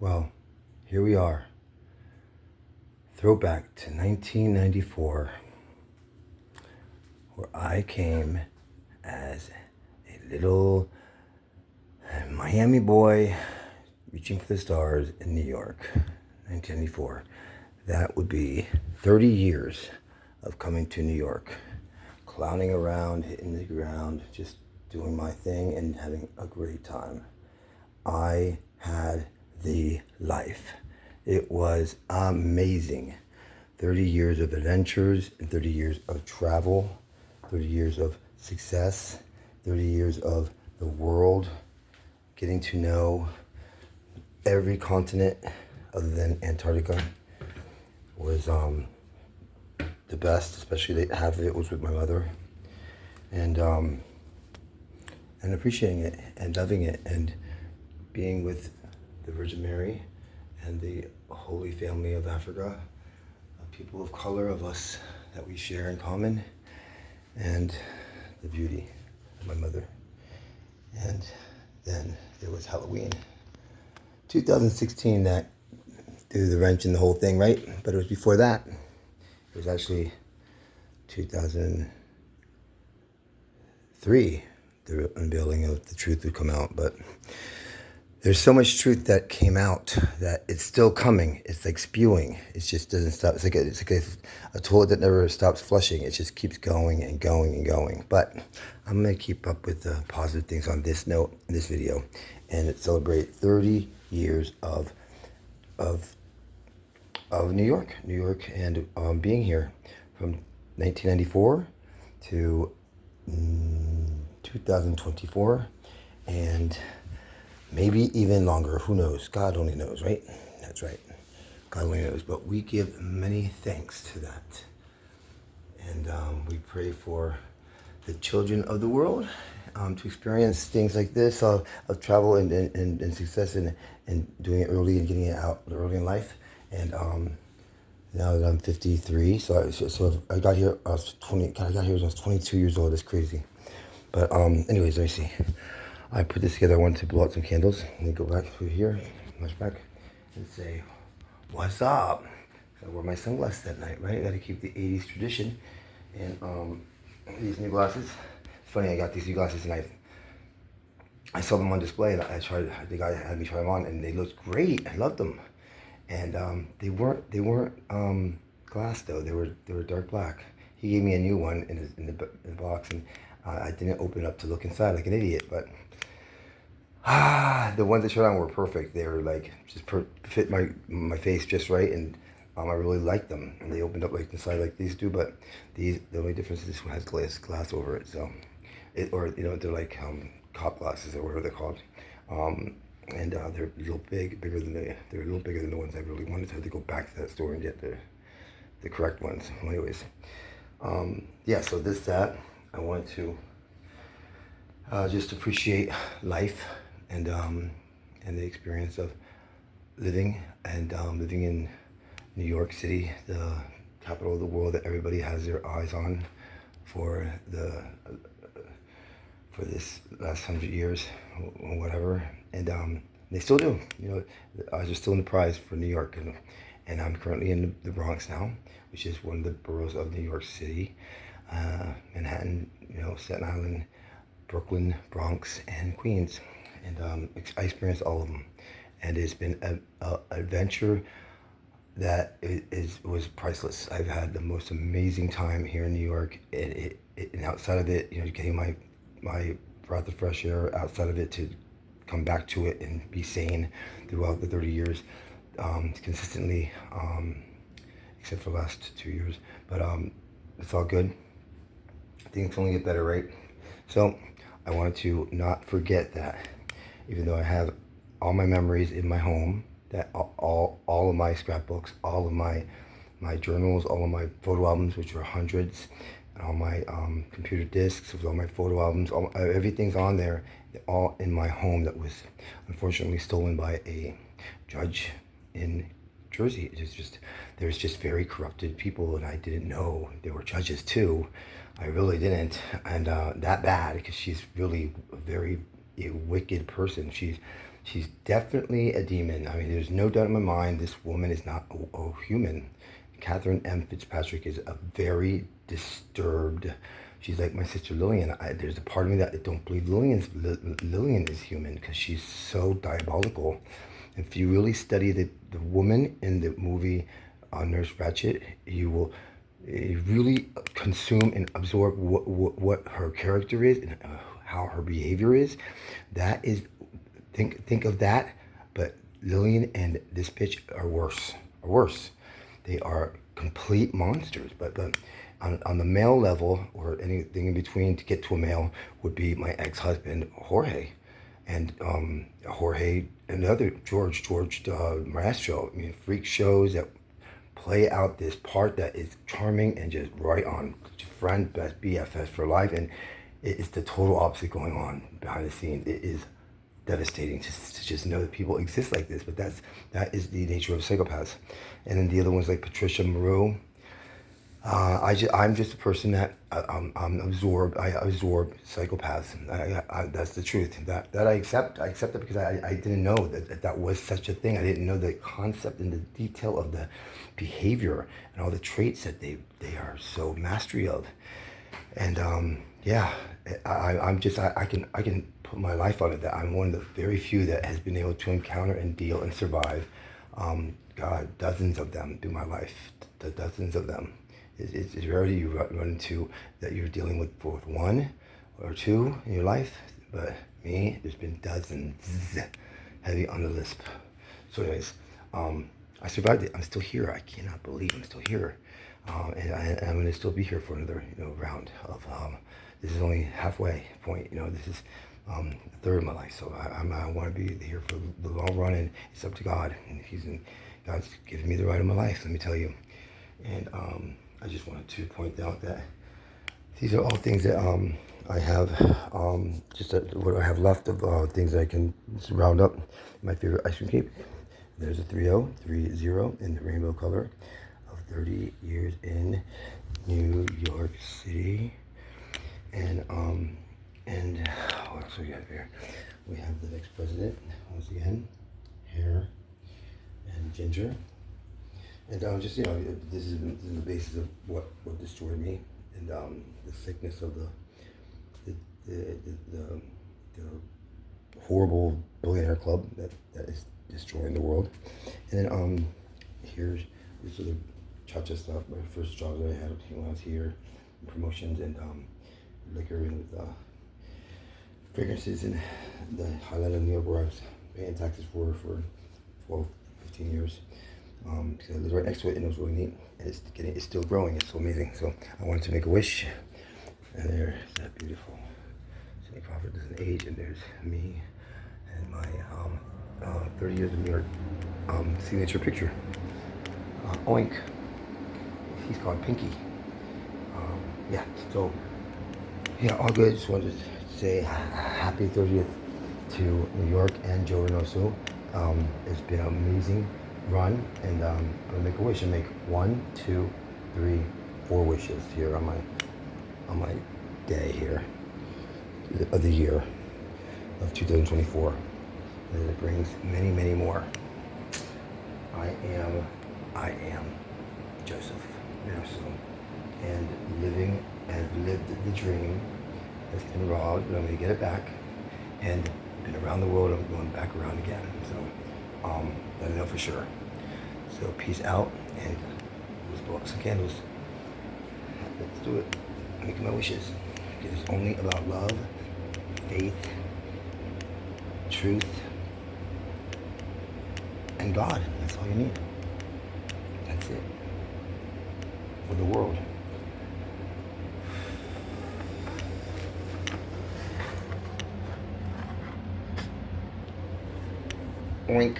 Well, here we are. Throwback to 1994, where I came as a little Miami boy reaching for the stars in New York. 1994. That would be 30 years of coming to New York, clowning around, hitting the ground, just doing my thing and having a great time. I had the life. It was amazing. 30 years of adventures and 30 years of travel, 30 years of success, 30 years of the world, getting to know every continent other than Antarctica was the best, especially half of it was with my mother. And appreciating it and loving it and being with the Virgin Mary and the Holy Family of Africa, people of color, of us that we share in common, and the beauty of my mother. And then there was Halloween. 2016 that threw the wrench in the whole thing, right? But it was before that. It was actually 2003, the unveiling of the truth would come out. But there's so much truth that came out that it's still coming. It's like spewing. It just doesn't stop. It's like a toilet that never stops flushing. It just keeps going and going and going. But I'm going to keep up with the positive things on this note in this video and celebrate 30 years of New York, and being here from 1994 to 2024, and maybe even longer. Who knows? God only knows, right? That's right. God only knows. But we give many thanks to that. And we pray for the children of the world to experience things like this of travel and success and doing it early and getting it out early in life. And now that I'm 53, so I got here, I was 20, I got here when I was 22 years old. That's crazy. But anyways, let me see. I put this together. I wanted to blow out some candles. Let me go back through here, much back, and say, what's up? So I wore my sunglasses that night, right? I gotta keep the 80s tradition. And these new glasses. It's funny, I got these new glasses and I saw them on display and the guy had me try them on and they looked great. I loved them. And they weren't glass though. They were dark black. He gave me a new one in the box, and I didn't open it up to look inside like an idiot. But the ones I tried on were perfect. They were like just fit my face just right, and I really liked them. And they opened up like inside like these do. But the only difference is this one has glass over it. So they're like cop glasses or whatever they're called. And they're a little bigger than they're a little bigger than the ones I really wanted. So I had to go back to that store and get the correct ones. Well, anyways, yeah. So that I wanted to just appreciate life and the experience of living in New York City, the capital of the world that everybody has their eyes on for this last 100 years or whatever, and they still do. Eyes are still in the prize for New York, and I'm currently in the Bronx now, which is one of the boroughs of New York City, Manhattan, Staten Island, Brooklyn, Bronx, and Queens, and I experienced all of them, and it's been an adventure that was priceless. I've had the most amazing time here in New York, and outside of it, getting my breath of fresh air outside of it to come back to it and be sane throughout the 30 years, consistently, except for the last 2 years. But it's all good. Things only get better, right? So I wanted to not forget that, even though I have all my memories in my home, that all of my scrapbooks, all of my journals, all of my photo albums, which are hundreds, and all my computer discs with all my photo albums, everything's on there, all in my home that was unfortunately stolen by a judge in Jersey. There's just very corrupted people, and I didn't know there were judges too. I really didn't, and that bad, because she's really a very wicked person. She's She's definitely a demon. I mean, there's no doubt in my mind this woman is not a human. Catherine M. Fitzpatrick is a very disturbed. She's like my sister Lillian. There's a part of me that don't believe Lillian is human because she's so diabolical. If you really study the woman in the movie Nurse Ratched, you will really consume and absorb what her character is and how her behavior is. That is, think of that. But Lillian and this bitch are worse. Are worse. They are complete monsters. But on the male level, or anything in between to get to a male, would be my ex-husband Jorge, and Jorge and the other George Maestro. I mean, freak shows that play out this part that is charming and just right on. Friend, best BFF for life, and it is the total opposite going on behind the scenes. It is devastating to just know that people exist like this, but that is the nature of psychopaths. And then the other ones like Patricia Moreau. I'm just a person that I'm absorbed. I absorb psychopaths. That's the truth. That I accept. I accept it because I didn't know that was such a thing. I didn't know the concept and the detail of the behavior and all the traits that they are so mastery of. And yeah, I can put my life on it that I'm one of the very few that has been able to encounter and deal and survive. God, dozens of them through my life. Dozens of them. It's rarely you run into that you're dealing with both one or two in your life, but me, there's been dozens, heavy on the lisp. So anyways, I survived it. I'm still here. I cannot believe I'm still here. And I'm going to still be here for another round of, this is only halfway point, this is a third of my life. So I want to be here for the long run, and it's up to God. And God's given me the ride of my life, let me tell you. And I just wanted to point out that these are all things that I have, just what I have left of things that I can round up. My favorite ice cream cake. There's a 3030 in the rainbow color of 30 years in New York City. And what else we got here? We have the next president, once again, hair and ginger. And just this is the basis of what destroyed me, and the sickness of the horrible billionaire club that is destroying the world. And then these are the cha-cha stuff. My first jobs that I had when I was here, promotions and liquor and fragrances in the highlight of New York, where I was paying taxes for 12, 15 years. Because I lived right next to it, and it was really neat. And it's still growing. It's so amazing. So I wanted to make a wish, and there's that beautiful Cindy Crawford doesn't age, and there's me and my 30 years of New York signature picture. Oink. He's called Pinky. Yeah. So yeah, all good. Just wanted to say happy 30th to New York and Joe Reynoso. It's been an amazing run, and I'm gonna make a wish and make 1, 2, 3, 4 wishes here on my day here of the year of 2024, and it brings many more. I am Joseph Reynoso, and lived the dream that's been robbed, but I'm gonna get it back, and been around the world. I'm going back around again. So I know for sure. So peace out, and let's blow up some candles. Let's do it. Make my wishes. Because it's only about love, faith, truth, and God. That's all you need. That's it. For the world. Oink.